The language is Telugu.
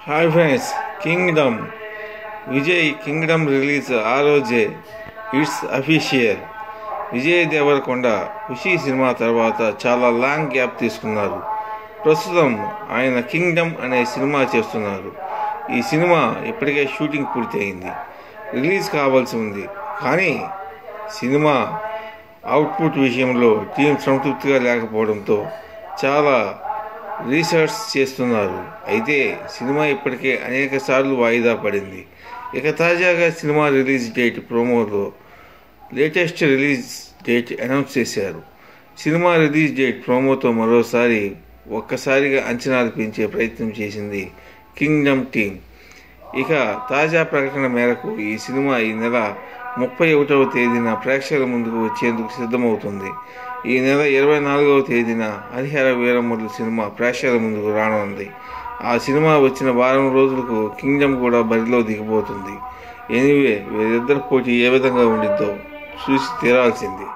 Hi friends, Kingdom Vijay Kingdom release ఆ రోజే. It's official. విజయ్ దేవరకొండ ఖుషీ సినిమా తర్వాత చాలా లాంగ్ గ్యాప్ తీసుకున్నారు. ప్రస్తుతం ఆయన కింగ్డమ్ అనే సినిమా చేస్తున్నారు. ఈ సినిమా ఇప్పటికే షూటింగ్ పూర్తి అయింది, రిలీజ్ కావాల్సి ఉంది. కానీ సినిమా అవుట్పుట్ విషయంలో టీం సంతృప్తిగా లేకపోవడంతో చాలా రీసెర్చ్ చేస్తున్నారు. అయితే సినిమా ఇప్పటికే అనేక సార్లు వాయిదా పడింది. ఇక తాజాగా సినిమా రిలీజ్ డేట్ ప్రోమోలో లేటెస్ట్ రిలీజ్ డేట్ అనౌన్స్ చేశారు. సినిమా రిలీజ్ డేట్ ప్రోమోతో మరోసారి ఒక్కసారిగా అంచనాలు పెంచే ప్రయత్నం చేసింది కింగ్డమ్ టీం. ఇక తాజా ప్రకటన మేరకు ఈ సినిమా ఈ నెల 31వ తేదీన ప్రేక్షకుల ముందుకు వచ్చేందుకు సిద్ధమవుతుంది. ఈ నెల 24వ తేదీన హరిహర వీరమల్లు సినిమా ప్రేక్షకుల ముందుకు రానుంది. ఆ సినిమా వచ్చిన వారం రోజులకు కింగ్డమ్ కూడా బరిలో దిగిపోతుంది. ఎనీవే, వీరిద్దరి పోటీ ఏ విధంగా ఉండిద్దో చూసి తీరాల్సింది.